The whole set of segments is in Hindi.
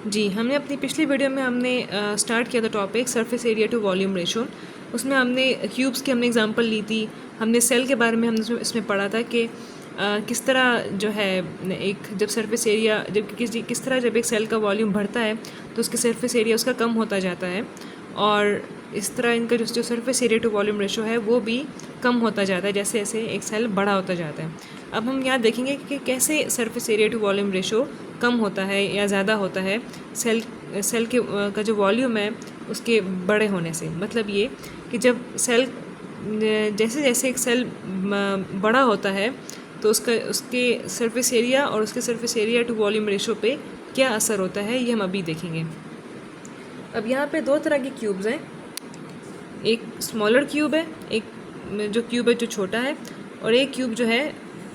जी, हमने अपनी पिछली वीडियो में हमने स्टार्ट किया था topic surface area to volume ratio. उसमें हमने क्यूब्स की हमने एग्जांपल ली थी। हमने सेल के बारे में हमने इसमें पढ़ा था कि किस तरह जो है एक जब सरफेस एरिया जब किस तरह जब एक सेल का वॉल्यूम बढ़ता है तो उसके सरफेस एरिया उसका कम होता जाता है, और इस तरह इनका जो surface area to volume ratio है वो भी कम होता जाता है जैसे जैसे एक सेल बड़ा होता जाता है। अब हम यहाँ देखेंगे कि कैसे surface area to volume ratio कम होता है या ज़्यादा होता है सेल के का जो वॉल्यूम है उसके बड़े होने से। मतलब ये कि जब सेल जैसे जैसे एक सेल बड़ा होता है तो उसके सरफेस एरिया और उसके surface area to volume ratio पे क्या असर होता है ये हम अभी देखेंगे। अब यहाँ पे दो तरह के क्यूब्स हैं, एक स्मॉलर क्यूब है, एक जो क्यूब है जो छोटा है, और एक क्यूब जो है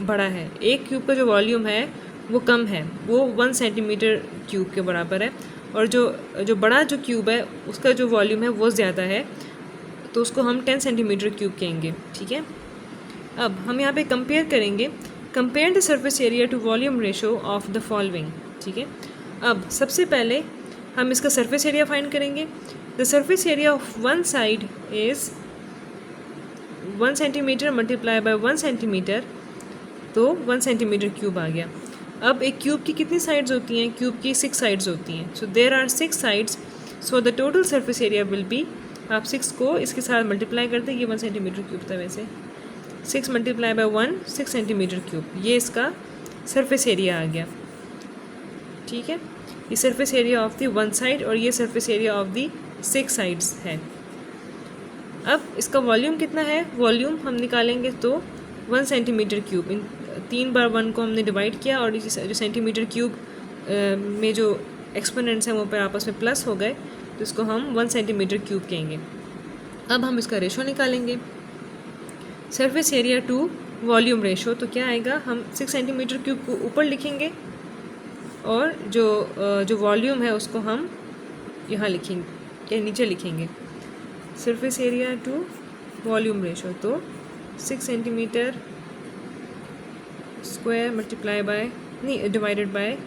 बड़ा है। एक क्यूब का जो वॉल्यूम है वो कम है, वो 1 सेंटीमीटर क्यूब के बराबर है, और जो बड़ा जो क्यूब है उसका जो वॉल्यूम है वो ज़्यादा है, तो उसको हम 10 सेंटीमीटर क्यूब कहेंगे। ठीक है, अब हम यहाँ पे कंपेयर करेंगे, compare the surface area to volume ratio of the following. ठीक है, अब सबसे पहले हम इसका सरफेस एरिया फाइंड करेंगे। The surface area of one side is 1 centimetre multiply by 1 centimetre, तो 1 सेंटीमीटर क्यूब आ गया। अब एक क्यूब की कितनी साइड्स होती हैं? क्यूब की 6 साइड्स होती हैं। So there are 6 sides, so the total surface area will be, आप 6 को इसके साथ मल्टीप्लाई कर दें, ये 1 सेंटीमीटर क्यूब था वैसे, 6 मल्टीप्लाई बाय 1 6 सेंटीमीटर क्यूब, ये इसका सरफेस एरिया आ गया। ठीक है, ये surface area of the one side और ये surface area of the 6 sides है। अब इसका वॉल्यूम कितना है? वॉल्यूम हम निकालेंगे तो 1 सेंटीमीटर क्यूब, इन 3 बार 1 को हमने डिवाइड किया और जो सेंटीमीटर क्यूब में जो एक्सपोनेंट्स हैं वो पर आपस में प्लस हो गए, तो इसको हम 1 सेंटीमीटर क्यूब कहेंगे। अब हम इसका रेशो निकालेंगे, surface area to volume ratio, तो क्या आएगा? हम 6 सेंटीमीटर क्यूब को ऊपर लिखेंगे और जो वॉल्यूम है उसको हम यहाँ लिखेंगे या नीचे लिखेंगे, surface area to volume ratio, तो 6 सेंटीमीटर स्क्वायर मल्टीप्लाई बाय नहीं डिवाइडेड बाय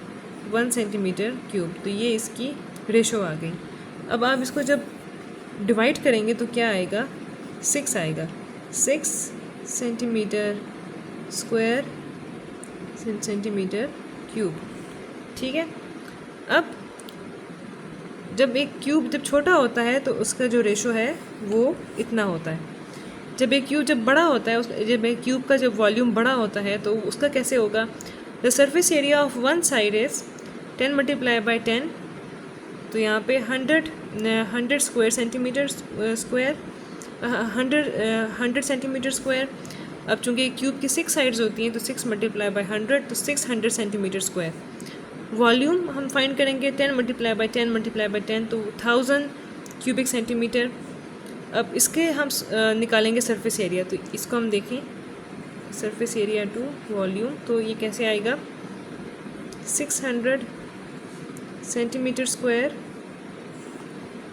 1 सेंटीमीटर क्यूब, तो ये इसकी रेशो आ गई। अब आप इसको जब डिवाइड करेंगे तो क्या आएगा? 6 आएगा, 6 सेंटीमीटर स्क्वायर सेंटीमीटर क्यूब। ठीक है, अब जब एक क्यूब जब छोटा होता है तो उसका जो रेशो है वो इतना होता है। जब एक क्यूब जब बड़ा होता है, जब एक क्यूब का जब वॉल्यूम बड़ा होता है तो उसका कैसे होगा? The surface area of one side is 10 multiply by 10, तो यहाँ पे 100 square centimetre square 100 centimetre square. अब चूँकि क्यूब की 6 साइड्स होती हैं तो 6 मल्टीप्लाई बाय 100, तो 600 सेंटीमीटर स्क्वायर। वॉल्यूम हम फाइंड करेंगे 10 मल्टीप्लाई बाय 10 मल्टीप्लाई बाय 10, तो 1000 क्यूबिक सेंटीमीटर। अब इसके हम निकालेंगे सरफेस एरिया, तो इसको हम देखें, सरफेस एरिया टू वॉल्यूम, तो ये कैसे आएगा? 600 सेंटीमीटर स्क्वायर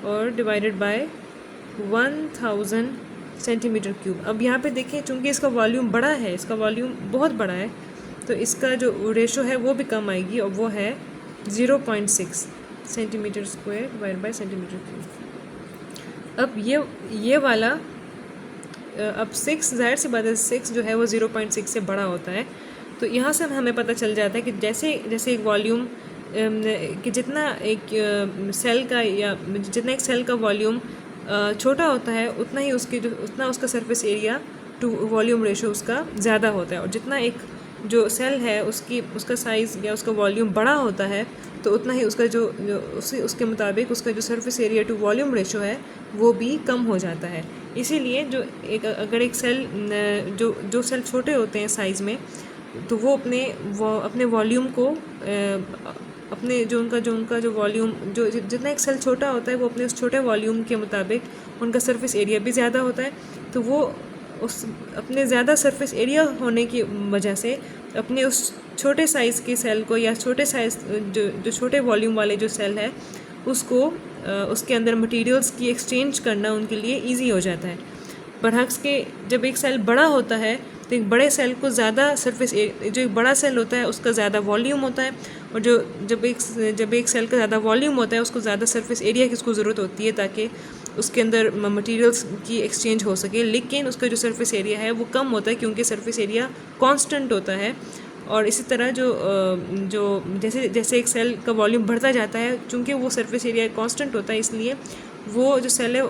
और डिवाइडेड बाय 1000 सेंटीमीटर क्यूब। अब यहाँ पे देखें, चूँकि इसका वॉल्यूम बड़ा है, इसका वॉल्यूम बहुत बड़ा है, तो इसका जो रेशो है वो भी कम आएगी और वो है 0.6 centimetre square divide by centimetre cube. अब ये वाला अब 6 ज़ाहिर सी बात है, 6 जो है वो 0.6 से बड़ा होता है, तो यहाँ से हमें पता चल जाता है कि जैसे जैसे एक वॉल्यूम कि जितना एक सेल का या जितना एक सेल का वॉल्यूम छोटा होता है उतना उसका surface area to volume ratio उसका ज़्यादा होता है, और जितना एक जो सेल है उसका साइज़ या उसका वॉल्यूम बड़ा होता है तो उतना ही उसका उसके मुताबिक उसका जो surface area to volume ratio है वो भी कम हो जाता है। इसीलिए अगर एक सेल जो सेल छोटे होते हैं साइज़ में, तो वो अपने वॉल्यूम को अपने जो वॉल्यूम जितना एक सेल छोटा होता है वो अपने उस छोटे वॉल्यूम के मुताबिक उनका सरफेस एरिया भी ज़्यादा होता है, तो वो उस अपने ज़्यादा सरफेस एरिया होने की वजह से अपने उस छोटे साइज़ के सेल को या छोटे साइज़ जो छोटे वॉल्यूम वाले जो सेल है उसको उसके अंदर मटेरियल्स की एक्सचेंज करना उनके लिए इजी हो जाता है। बरअक्स के जब एक सेल बड़ा होता है तो एक बड़े सेल को ज़्यादा जो एक बड़ा सेल होता है उसका ज़्यादा वॉल्यूम होता है, और जब एक सेल का ज़्यादा वॉल्यूम होता है उसको ज़्यादा सरफेस एरिया की उसको ज़रूरत होती है ताकि उसके अंदर मटेरियल्स की एक्सचेंज हो सके, लेकिन उसका जो सरफेस एरिया है वो कम होता है क्योंकि सरफेस एरिया कांस्टेंट होता है। और इसी तरह जो जैसे जैसे एक सेल का वॉल्यूम बढ़ता जाता है, चूँकि वो सरफेस एरिया कांस्टेंट होता है, इसलिए वो जो सेल है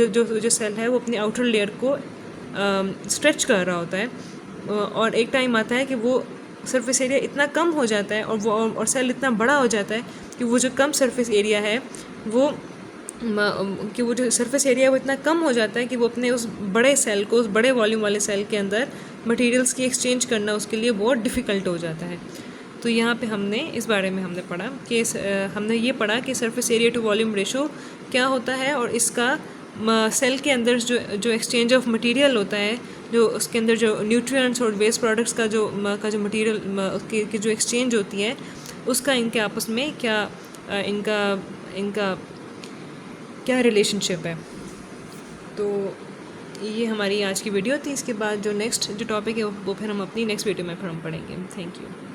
जो सेल है वो अपनी आउटर लेयर को स्ट्रेच कर रहा होता है। और एक टाइम आता है कि वो सरफेस एरिया इतना कम हो जाता है और सेल इतना बड़ा हो जाता है कि वो जो कम सरफेस एरिया है वो जो सरफेस एरिया है वो इतना कम हो जाता है कि वो अपने उस बड़े सेल को, उस बड़े वॉल्यूम वाले सेल के अंदर मटेरियल्स की एक्सचेंज करना उसके लिए बहुत डिफ़िकल्ट हो जाता है। तो यहाँ पे हमने इस बारे में हमने पढ़ा कि हमने ये पढ़ा कि surface area to volume ratio क्या होता है और इसका सेल के अंदर जो एक्सचेंज ऑफ मटेरियल होता है, जो उसके अंदर जो न्यूट्रिएंट्स और वेस्ट प्रोडक्ट्स का जो मटेरियल की जो एक्सचेंज होती है उसका इनके आपस में इनका क्या रिलेशनशिप है। तो ये हमारी आज की वीडियो थी। इसके बाद जो नेक्स्ट जो टॉपिक है वो फिर हम अपनी नेक्स्ट वीडियो में फिर हम पढ़ेंगे। Thank you.